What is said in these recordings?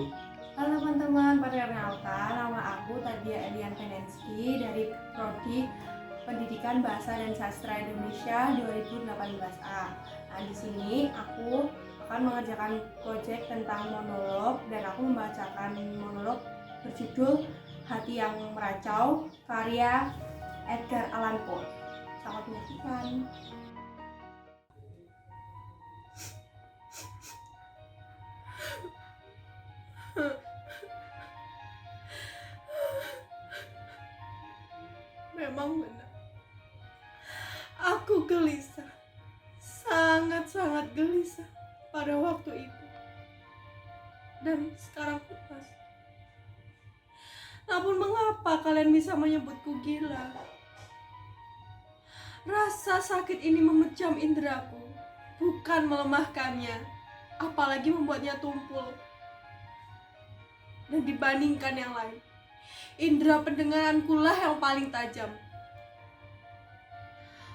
Halo teman-teman, perkenalkan nama aku Tadia Elian Penenski dari Prodi Pendidikan Bahasa dan Sastra Indonesia 2018A. Nah, di sini aku akan mengerjakan proyek tentang monolog dan aku membacakan monolog berjudul Hati yang Meracau karya Edgar Allan Poe. Selamat menyaksikan. Memang benar, aku gelisah, sangat-sangat gelisah pada waktu itu. Dan sekarang pun masih. Namun mengapa kalian bisa menyebutku gila? Rasa sakit ini memecam indraku, bukan melemahkannya, apalagi membuatnya tumpul. Dan dibandingkan yang lain, indera pendengaranku lah yang paling tajam.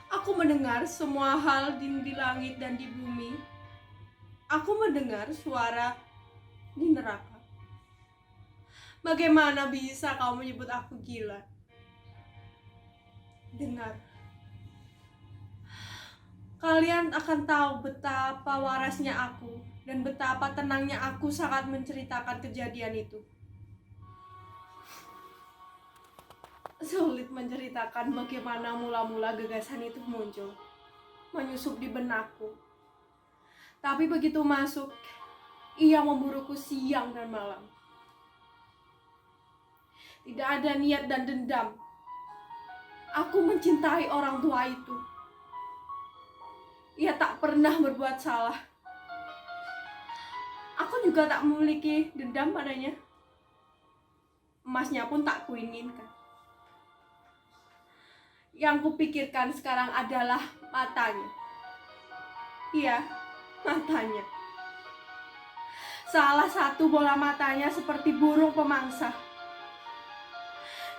Aku mendengar semua hal di langit dan di bumi. Aku mendengar suara di neraka. Bagaimana bisa kau menyebut aku gila? Dengar. Kalian akan tahu betapa warasnya aku dan betapa tenangnya aku saat menceritakan kejadian itu. Sulit menceritakan bagaimana mula-mula gagasan itu muncul, menyusup di benakku. Tapi begitu masuk, ia memburuku siang dan malam. Tidak ada niat dan dendam. Aku mencintai orang tua itu. Ia tak pernah berbuat salah. Aku juga tak memiliki dendam padanya. Emasnya pun tak kuinginkan. Yang kupikirkan sekarang adalah matanya. Iya, matanya. Salah satu bola matanya seperti burung pemangsa.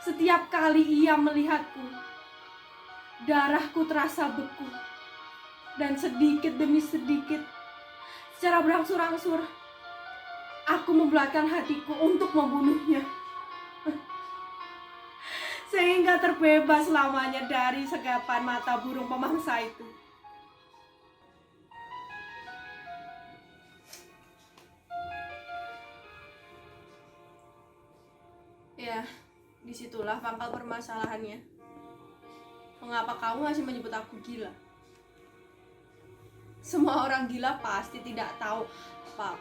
Setiap kali ia melihatku, darahku terasa beku. Dan sedikit demi sedikit, secara berangsur-angsur, aku membulatkan hatiku untuk membunuhnya. Sehingga terbebas selamanya dari segapan mata burung pemangsa itu. Ya, disitulah pangkal permasalahannya. Mengapa kamu masih menyebut aku gila? Semua orang gila pasti tidak tahu apa.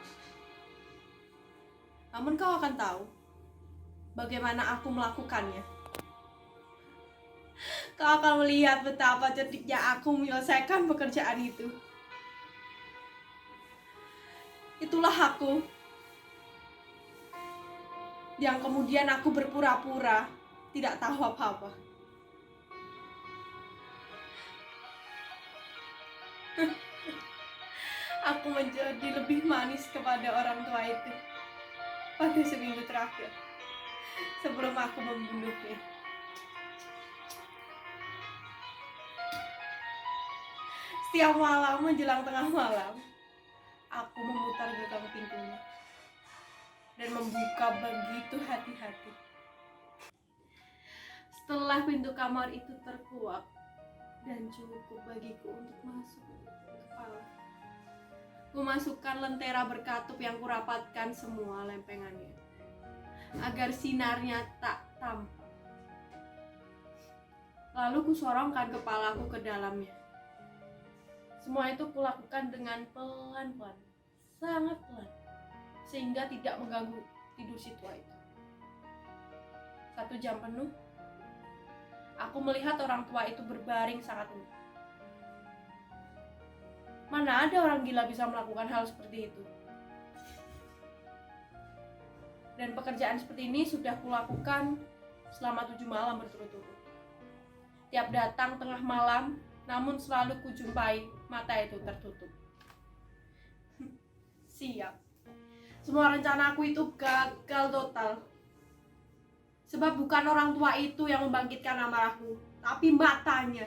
Namun kau akan tahu bagaimana aku melakukannya. Kau akan melihat betapa cerdiknya aku menyelesaikan pekerjaan itu. Itulah aku. Yang kemudian aku berpura-pura tidak tahu apa-apa. Aku menjadi lebih manis kepada orang tua itu pada seminggu terakhir sebelum aku membunuhnya. Setiap malam menjelang tengah malam, aku memutar gerbang pintunya dan membuka begitu hati-hati. Setelah pintu kamar itu terkuak dan cukup bagiku untuk masuk ke kepala, kumasukkan lentera berkatup yang kurapatkan semua lempengannya agar sinarnya tak tampak. Lalu kusorongkan kepalaku ke dalamnya. Semua itu kulakukan dengan pelan-pelan, sangat pelan, sehingga tidak mengganggu tidur si tua itu. 1 jam penuh, aku melihat orang tua itu berbaring sangat tenang. Mana ada orang gila bisa melakukan hal seperti itu. Dan pekerjaan seperti ini sudah kulakukan selama 7 malam berturut-turut. Tiap datang tengah malam, namun selalu kujumpai mata itu tertutup. Siap. Semua rencana aku itu gagal total. Sebab bukan orang tua itu yang membangkitkan amarahku, tapi matanya.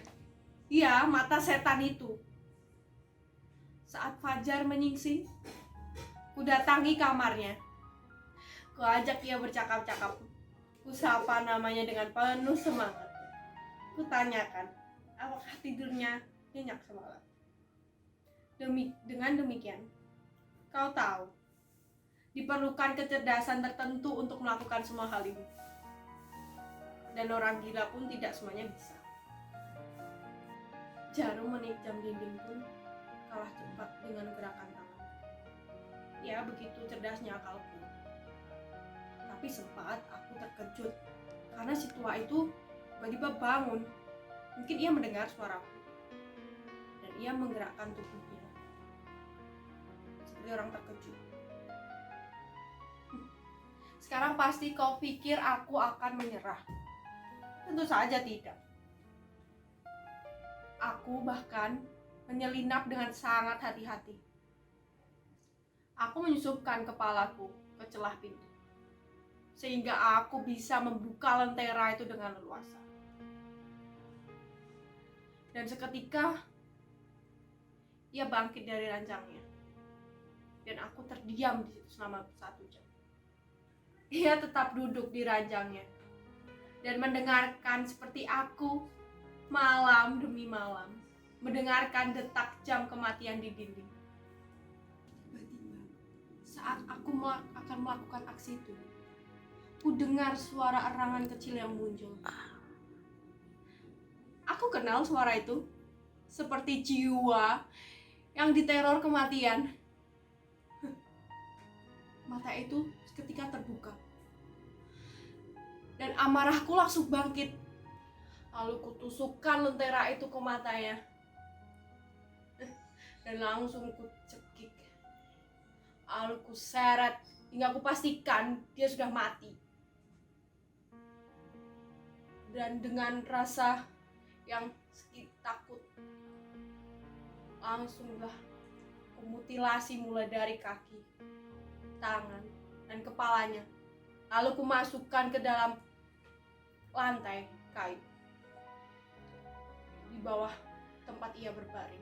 Iya, mata setan itu. Saat fajar menyingsing, kudatangi kamarnya. Ku ajak ia bercakap-cakap. Ku sapa namanya dengan penuh semangat. Ku tanyakan, apakah tidurnya nyenyak semalam? Dengan demikian, kau tahu, diperlukan kecerdasan tertentu untuk melakukan semua hal ini. Dan orang gila pun tidak semuanya bisa. Jarum menikam dinding pun kalah cepat dengan gerakan tangan. Ya, begitu cerdasnya akalku. Tapi sempat aku terkejut karena si tua itu tiba-tiba bangun. Mungkin ia mendengar suaraku dan ia menggerakkan tubuhnya seperti orang terkejut. Sekarang pasti kau pikir aku akan menyerah. Tentu saja tidak. Aku bahkan menyelinap dengan sangat hati-hati. Aku menyusupkan kepalaku ke celah pintu, sehingga aku bisa membuka lentera itu dengan leluasa. Dan seketika, ia bangkit dari ranjangnya. Dan aku terdiam di situ selama 1 jam. Ia tetap duduk di ranjangnya dan mendengarkan seperti aku malam demi malam, mendengarkan detak jam kematian di dinding. Tiba-tiba, saat aku akan melakukan aksi itu, ku dengar suara erangan kecil yang muncul. Aku kenal suara itu, seperti jiwa yang diteror kematian. Mata itu seketika terbuka, dan amarahku langsung bangkit. Lalu kutusukkan lentera itu ke matanya, dan langsung kucekik. Lalu kuseret hingga kupastikan dia sudah mati. Dan dengan rasa yang sedikit takut, langsunglah kumutilasi mulai dari kaki, tangan, dan kepalanya. Lalu kumasukkan ke dalam lantai kayu di bawah tempat ia berbaring.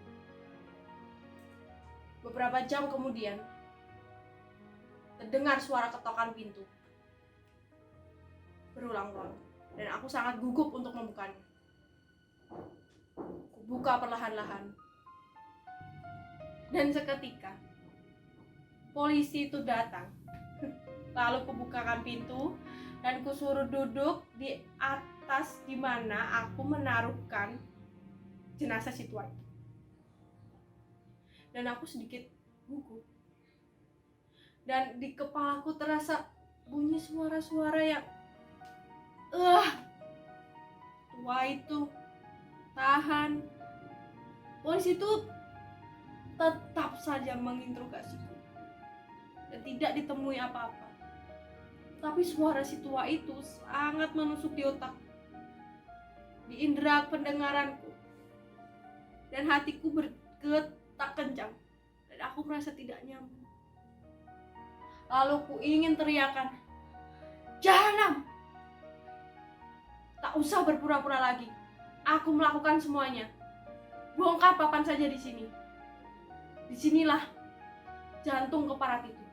Beberapa jam kemudian, terdengar suara ketokan pintu berulang-ulang, dan aku sangat gugup untuk membukanya. Kubuka perlahan-lahan, dan seketika polisi itu datang. Lalu kubukakan pintu dan kusuruh duduk di atas di mana aku menaruhkan jenazah si tua itu. Dan aku sedikit gugup. Dan di kepalaku terasa bunyi suara-suara yang tua itu tahan. Polisi itu tetap saja menginterogasiku dan tidak ditemui apa-apa. Tapi suara si tua itu sangat menusuk di otak, di indera pendengaranku, dan hatiku bergetak kencang, dan aku merasa tidak nyaman. Lalu ku ingin teriakan, "Jahanam! Tak usah berpura-pura lagi. Aku melakukan semuanya. Bongkar papan saja di sini. Disinilah jantung keparat itu."